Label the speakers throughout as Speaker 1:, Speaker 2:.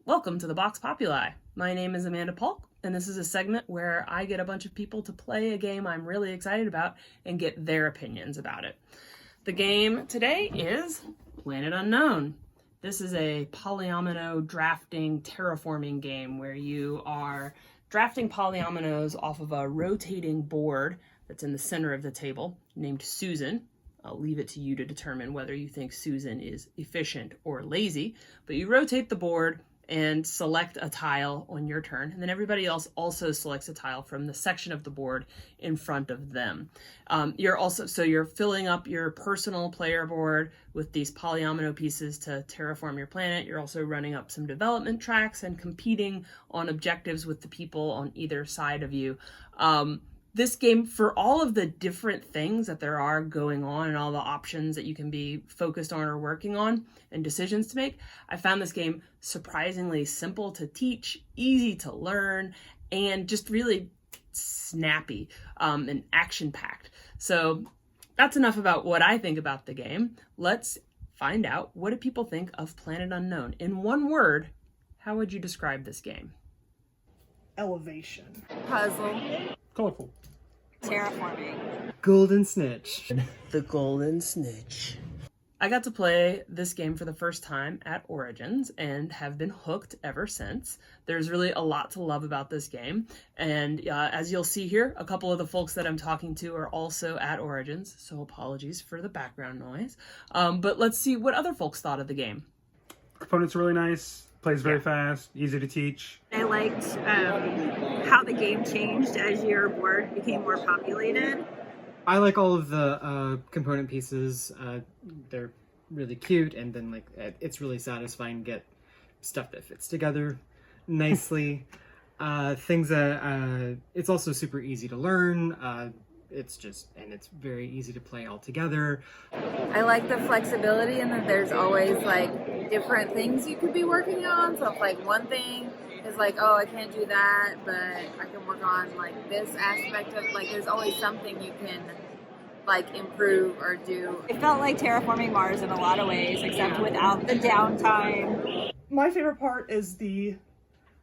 Speaker 1: Welcome to the Box Populi. My name is Amanda Paulk, and this is a segment where I get a bunch of people to play a game I'm really excited about and get their opinions about it. The game today is Planet Unknown. This is a polyomino drafting terraforming game where you are drafting polyominoes off of a rotating board that's in the center of the table named Susan. I'll leave it to you to determine whether you think Susan is efficient or lazy, but you rotate the board and select a tile on your turn, and then everybody else also selects a tile from the section of the board in front of them. You're filling up your personal player board with these polyomino pieces to terraform your planet. You're also running up some development tracks and competing on objectives with the people on either side of you. This game, for all of the different things that there are going on and all the options that you can be focused on or working on and decisions to make, I found this game surprisingly simple to teach, easy to learn, and just really snappy and action-packed. So that's enough about what I think about the game. Let's find out, what do people think of Planet Unknown? In one word, how would you describe this game?
Speaker 2: Elevation.
Speaker 3: Puzzle.
Speaker 4: Colorful.
Speaker 3: Terraforming.
Speaker 4: Golden Snitch.
Speaker 1: The Golden Snitch. I got to play this game for the first time at Origins and have been hooked ever since. There's really a lot to love about this game. And as you'll see here, a couple of the folks that I'm talking to are also at Origins, so apologies for the background noise. But let's see what other folks thought of the game.
Speaker 4: Components are really nice. Plays very fast, easy to teach.
Speaker 3: I liked how the game changed as your board became more populated.
Speaker 5: I like all of the component pieces. They're really cute, and then it's really satisfying to get stuff that fits together nicely. Things that it's also super easy to learn. It's very easy to play all together.
Speaker 3: I like the flexibility and that there's always different things you could be working on. So if one thing is oh, I can't do that, but I can work on this aspect of there's always something you can improve or do. It felt like terraforming Mars in a lot of ways, except without the downtime.
Speaker 2: My favorite part is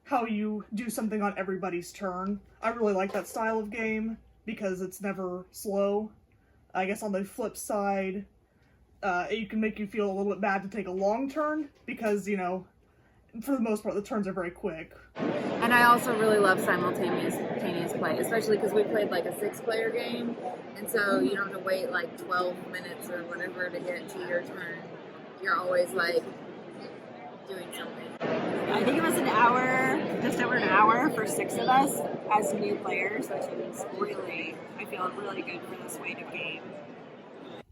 Speaker 2: how you do something on everybody's turn. I really like that style of game because it's never slow. I guess on the flip side, it can make you feel a little bit bad to take a long turn because, for the most part, the turns are very quick.
Speaker 3: And I also really love simultaneous play, especially because we played a 6-player game, and so you don't have to wait 12 minutes or whatever to get to your turn. You're always doing something. I think it was an hour, just over an hour for 6 of us as new players, which is I feel really good for this weight of game.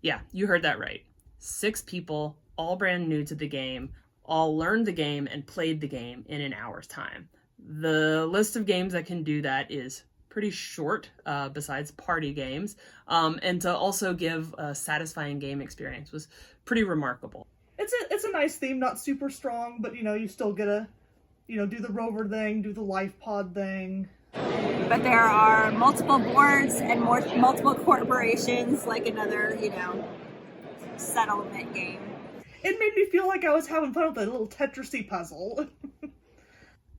Speaker 1: Yeah, you heard that right. 6 people, all brand new to the game, all learned the game and played the game in an hour's time. The list of games that can do that is pretty short, besides party games, and to also give a satisfying game experience was pretty remarkable.
Speaker 2: It's a nice theme, not super strong, but you still get to do the rover thing, do the life pod thing.
Speaker 3: But there are multiple boards and multiple corporations, another, settlement game.
Speaker 2: It made me feel like I was having fun with a little Tetris-y puzzle.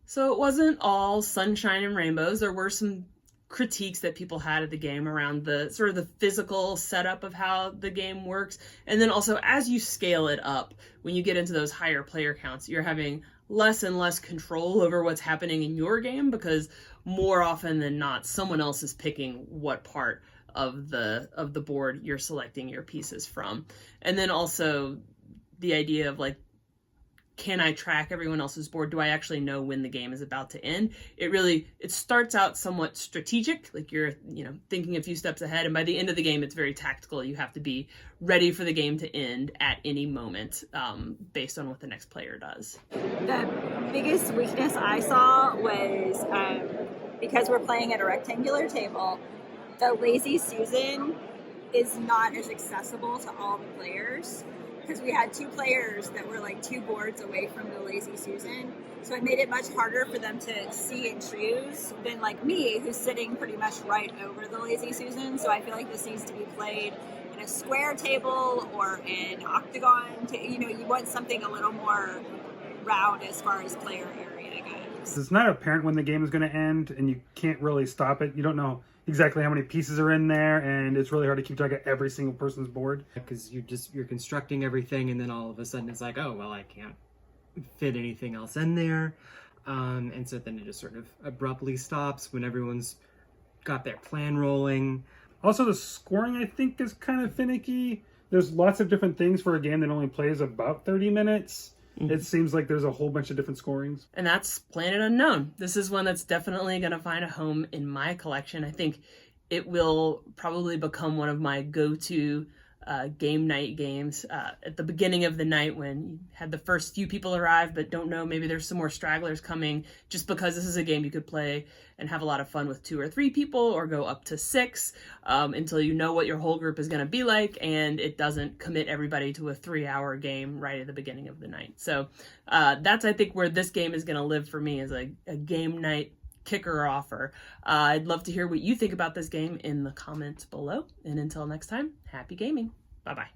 Speaker 1: So it wasn't all sunshine and rainbows. There were some critiques that people had of the game around the sort of the physical setup of how the game works. And then also, as you scale it up, when you get into those higher player counts, you're having less and less control over what's happening in your game because more often than not, someone else is picking what part of the board you're selecting your pieces from. And then also the idea of can I track everyone else's board? Do I actually know when the game is about to end? It starts out somewhat strategic, you're, thinking a few steps ahead, and by the end of the game, it's very tactical. You have to be ready for the game to end at any moment, based on what the next player does.
Speaker 3: The biggest weakness I saw was, because we're playing at a rectangular table, the Lazy Susan is not as accessible to all the players. Because we had 2 players that were 2 boards away from the Lazy Susan. So it made it much harder for them to see and choose than me, who's sitting pretty much right over the Lazy Susan. So I feel like this needs to be played in a square table or an octagon. You want something a little more route as far as player area goes.
Speaker 4: It's not apparent when the game is going to end, and you can't really stop it. You don't know exactly how many pieces are in there, and it's really hard to keep track of every single person's board.
Speaker 5: Because you're constructing everything, and then all of a sudden it's like, oh well, I can't fit anything else in there, and so then it just sort of abruptly stops when everyone's got their plan rolling.
Speaker 4: Also, the scoring, I think, is kind of finicky. There's lots of different things for a game that only plays about 30 minutes. It seems like there's a whole bunch of different scorings.
Speaker 1: And that's Planet Unknown. This is one that's definitely going to find a home in my collection. I think it will probably become one of my go-to game night games at the beginning of the night when you had the first few people arrive but don't know, maybe there's some more stragglers coming, just because this is a game you could play and have a lot of fun with 2 or 3 people, or go up to 6 until you know what your whole group is going to be like, and it doesn't commit everybody to a 3-hour game right at the beginning of the night. So that's, I think, where this game is going to live for me, as a game night kicker offer. I'd love to hear what you think about this game in the comments below. And until next time, happy gaming. Bye-bye.